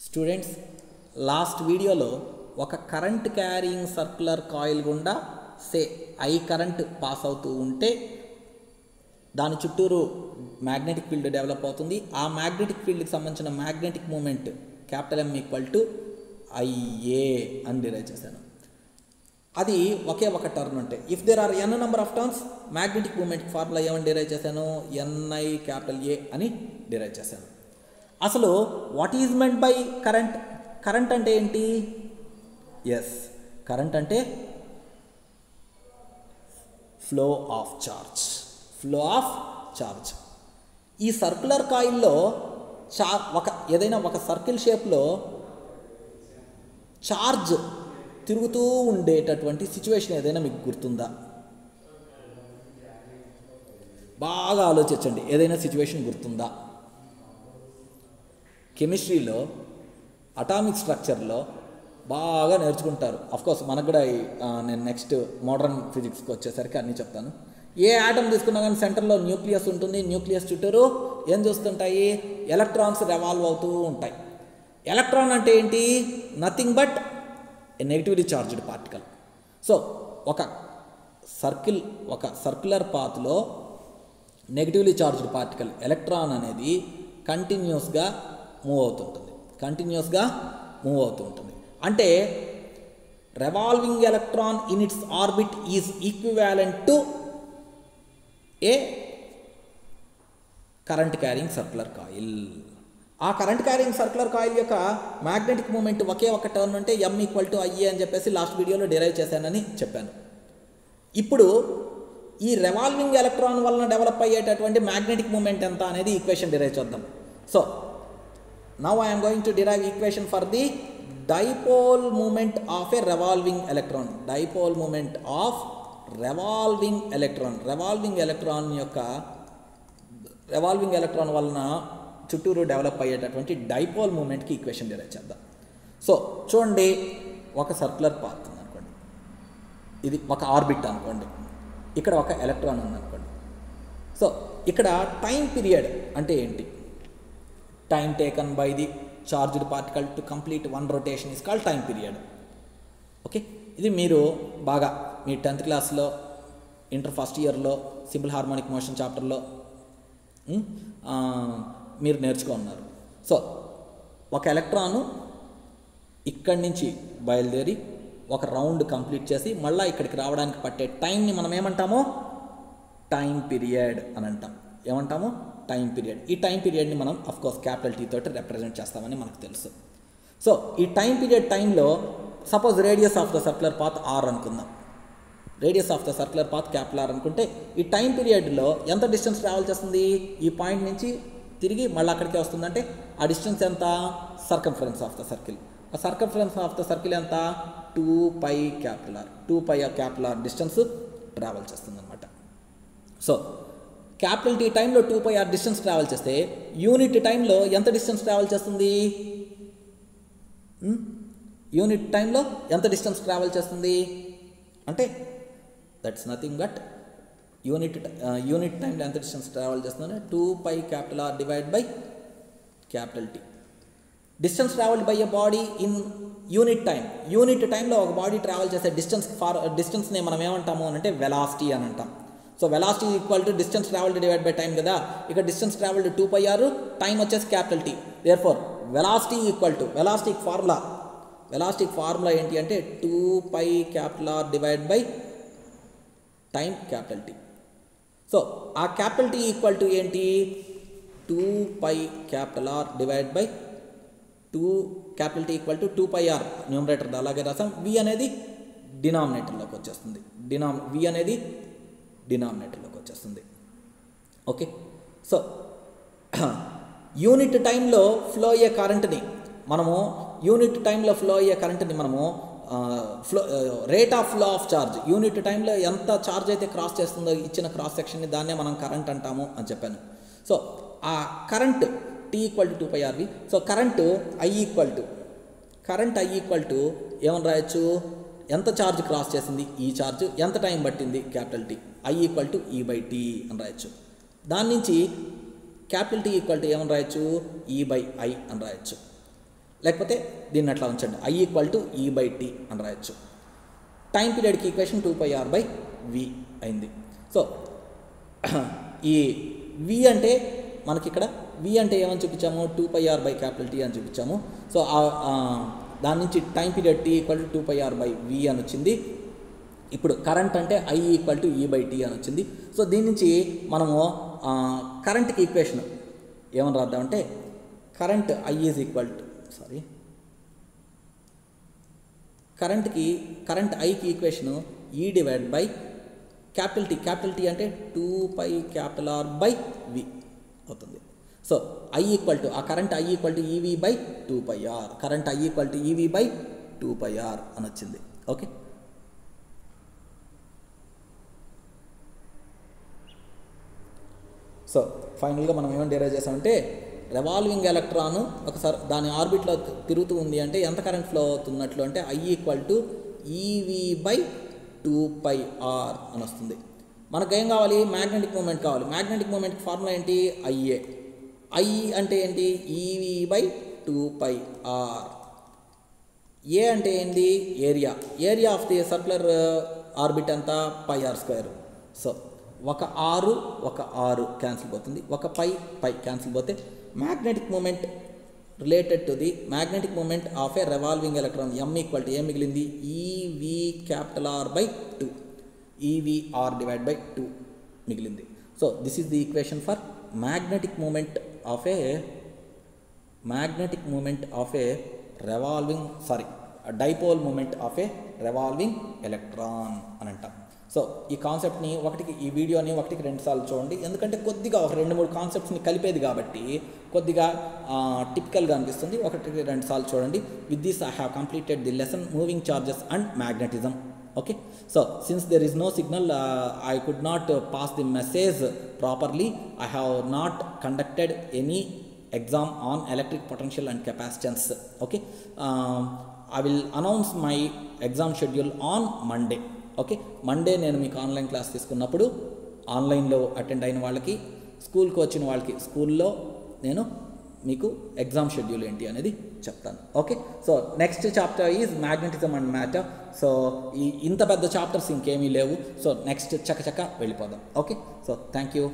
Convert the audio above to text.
Students, last వీడియోలో ఒక current carrying circular coil గుండా ఐ కరెంట్ పాస్ అవుతూ ఉంటే దాని చుట్టూరు మ్యాగ్నెటిక్ ఫీల్డ్ డెవలప్ అవుతుంది. ఆ మ్యాగ్నెటిక్ ఫీల్డ్కి సంబంధించిన మ్యాగ్నెటిక్ మూమెంట్ M IA అని డిరైవ్ చేశాను. అది ఒకే ఒక టర్న్ ఉంటే if there are n number of turns magnetic moment formula ఏమని డిరైవ్ చేశాను? NIA అని డిరైవ్ చేశాను. అసలు what is meant by current? Current అంటే ఏంటి? ఎస్, కరెంట్ అంటే ఫ్లో ఆఫ్ చార్జ్. ఈ సర్క్యులర్ కాయిల్లో ఏదైనా ఒక సర్కిల్ షేప్లో చార్జ్ తిరుగుతూ ఉండేటటువంటి సిచ్యువేషన్ ఏదైనా మీకు గుర్తుందా? బాగా ఆలోచించండి. ఏదైనా సిచ్యువేషన్ గుర్తుందా? కెమిస్ట్రీలో అటామిక్ స్ట్రక్చర్లో బాగా నేర్చుకుంటారు. అఫ్కోర్స్ మనకు కూడా నేను నెక్స్ట్ మోడర్న్ ఫిజిక్స్కి వచ్చేసరికి అన్నీ చెప్తాను. ఏ ఆటమ్ తీసుకున్నా కానీ సెంటర్లో న్యూక్లియస్ ఉంటుంది. న్యూక్లియస్ చుట్టూరు ఏం చూస్తుంటాయి? ఎలక్ట్రాన్స్ రెవాల్వ్ అవుతూ ఉంటాయి. ఎలక్ట్రాన్ అంటే ఏంటి? Nothing but a negatively charged particle. So ఒక సర్క్యులర్ పాత్లో నెగిటివ్లీ చార్జ్డ్ పార్టికల్ ఎలక్ట్రాన్ అనేది కంటిన్యూస్గా మూవ్ అవుతూ ఉంటుంది. అంటే revolving electron in its orbit is equivalent to a current carrying circular coil. ఆ కరెంట్ క్యారింగ్ సర్క్యులర్ కాయిల్ యొక్క మ్యాగ్నెటిక్ మూమెంట్ ఒకే ఒక టర్న్ అంటే M IA అని చెప్పేసి లాస్ట్ వీడియోలో డిరైవ్ చేశానని చెప్పాను. ఇప్పుడు ఈ రెవాల్వింగ్ ఎలక్ట్రాన్ వలన డెవలప్ అయ్యేటటువంటి మ్యాగ్నెటిక్ మూమెంట్ ఎంత అనేది ఈక్వేషన్ డిరైవ్ చేద్దాం. So now I'm going to derive equation for the dipole moment of a revolving electron. Dipole moment of revolving electron వలన చుట్టూరు డెవలప్ అయ్యేటటువంటి డైపోల్ మూమెంట్కి ఈక్వేషన్ డిరైవ్ చేద్దాం. సో చూడండి, ఒక సర్క్యులర్ పాత్ ఉందనుకోండి, ఇది ఒక ఆర్బిట్ అనుకోండి, ఇక్కడ ఒక ఎలక్ట్రాన్ ఉందనుకోండి. సో ఇక్కడ టైం పీరియడ్ అంటే ఏంటి? Time taken by the charged particle to complete one rotation is called time period. Okay, ఇది మీరు బాగా మీ 10th క్లాస్లో ఇంటర్ ఫస్ట్ ఇయర్లో సింపుల్ హార్మోనిక్ మోషన్ చాప్టర్లో మీరు నేర్చుకున్నారు. సో ఒక ఎలక్ట్రాను ఇక్కడి నుంచి బయలుదేరి ఒక రౌండ్ కంప్లీట్ చేసి మళ్ళీ ఇక్కడికి రావడానికి పట్టే టైంని మనం ఏమంటామో టైం పీరియడ్ అని అంటాం. ఏమంటాము? Time period. ఈ టైం పీరియడ్ని మనం అఫ్కోర్స్ T తోటి రిప్రజెంట్ చేస్తామని మనకు తెలుసు. సో ఈ టైం పీరియడ్ టైంలో suppose radius of the circular path R అనుకుందాం. Radius of the circular path R అనుకుంటే ఈ టైం పీరియడ్లో ఎంత డిస్టెన్స్ ట్రావెల్ చేస్తుంది? ఈ పాయింట్ నుంచి తిరిగి మళ్ళీ అక్కడికే వస్తుందంటే ఆ డిస్టెన్స్ ఎంత? Circumference of the circle. ఆ సర్కంఫరెన్స్ ఆఫ్ ద సర్కిల్ ఎంత? 2πr. 2πr డిస్టెన్స్ ట్రావెల్ చేస్తుంది అనమాట. సో T టైంలో 2πr డిస్టెన్స్ ట్రావెల్ చేస్తే యూనిట్ టైంలో ఎంత డిస్టెన్స్ ట్రావెల్ చేస్తుంది? యూనిట్ టైంలో ఎంత డిస్టెన్స్ ట్రావెల్ చేస్తుంది అంటే దట్స్ నథింగ్ బట్ యూనిట్ టైంలో ఎంత డిస్టెన్స్ ట్రావెల్ చేస్తుందంటే 2πr divide by T. Distance travelled by a body in unit టైంలో ఒక బాడీ ట్రావెల్ చేసే డిస్టెన్స్ని మనం ఏమంటాము అంటే వెలాసిటీ అని అంటాం. So velocity equal to distance travelled divide by time కదా. ఇక డిస్టెన్స్ ట్రావెల్డ్ 2πr, టైం వచ్చేసి T. Therefore velocity equal to వెలాసిటిక్ ఫార్ములా ఏంటి అంటే 2πr divide by time T. So ఆ T ఈక్వల్ టు ఏంటి? 2πr divide by T equal to 2πr numerator అలాగే రాసాం. V అనేది డినామినేటర్లోకి వచ్చేస్తుంది. ఓకే, సో యూనిట్ టైంలో ఫ్లో అయ్యే కరెంట్ని మనము rate of flow of charge, unit టైంలో ఎంత చార్జ్ అయితే క్రాస్ చేస్తుందో ఇచ్చిన క్రాస్ సెక్షన్ని దాన్నే మనం కరెంట్ అంటాము అని చెప్పాను. సో ఆ current T equal to 2πrV. So current I equal to ఏమని రాయొచ్చు? ఎంత ఛార్జ్ క్రాస్ చేసింది ఈ ఛార్జ్, ఎంత టైం పట్టింది T. I equal to E/T అని రాయొచ్చు. దాని నుంచి T ఈక్వల్ టు ఏమని రాయొచ్చు? E/I అని రాయొచ్చు. లేకపోతే దీన్ని అట్లా ఉంచండి, I = E/T అని రాయొచ్చు. టైం పీరియడ్కి ఈక్వేషన్ 2πr/v అయింది. సో ఈ v అంటే మనకి ఇక్కడ v అంటే ఏమని చూపించాము, 2πr/T అని చూపించాము. సో దాని నుంచి టైం పీరియడ్ t = 2πr/v అని వచ్చింది. ఇప్పుడు కరెంట్ అంటే I = E/T అని వచ్చింది. సో దీని నుంచి మనము కరెంట్కి ఈక్వేషన్ ఏమని రాద్దామంటే కరెంట్ కరెంట్ Iకి ఈక్వేషను E/T అంటే 2πR/v అవుతుంది. So current I = EV/2πR, current I = EV/2πR అని వచ్చింది. ఓకే, సో ఫైనల్గా మనం ఏమైనా డిరైవ్ చేసామంటే రెవాల్వింగ్ ఎలక్ట్రాను ఒకసారి దాని ఆర్బిట్లో తిరుగుతూ ఉంది అంటే ఎంత కరెంట్ ఫ్లో అవుతున్నట్లు అంటే I = EV/2πR అని వస్తుంది. మనకేం కావాలి, మ్యాగ్నెటిక్ మూమెంట్ కావాలి. మ్యాగ్నెటిక్ మూమెంట్కి ఫార్ములా ఏంటి, IA. I అంటే ఏంటి, EV/2πR. A అంటే ఏంటి, area of the circular orbit అంతా πr². సో ఒక R క్యాన్సిల్ పోతుంది, ఒక π క్యాన్సిల్ పోతే magnetic moment related to the magnetic moment of a revolving electron M = ఏం మిగిలింది, EV/2, EVR/2 మిగిలింది. So this is the equation for magnetic moment of a dipole moment of a revolving electron అని అంటాం. So ఈ కాన్సెప్ట్ని ఈ వీడియోని 1-2 సార్లు చూడండి, ఎందుకంటే కొద్దిగా ఒక 2-3 కాన్సెప్ట్స్ని కలిపేది కాబట్టి కొద్దిగా టిపికల్గా అనిపిస్తుంది. 1-2 సార్లు చూడండి. With this I have completed the lesson moving charges and magnetism. Okay, so since there is no signal I could not pass the message properly. I have not conducted any exam on electric potential and capacitance. Okay, I will announce my exam schedule on Monday. Okay, Monday నేను మీకు online class తీసుకున్నప్పుడు ఆన్లైన్లో attend అయిన వాళ్ళకి, స్కూల్కి వచ్చిన వాళ్ళకి స్కూల్లో నేను మీకు ఎగ్జామ్ షెడ్యూల్ ఏంటి అనేది చెప్తాను. Okay, so next chapter is magnetism and matter. So ఇంత పెద్ద చాప్టర్స్ ఇంకేమీ లేవు. సో నెక్స్ట్ చకచక వెళ్ళిపోదాం. Okay, so thank you.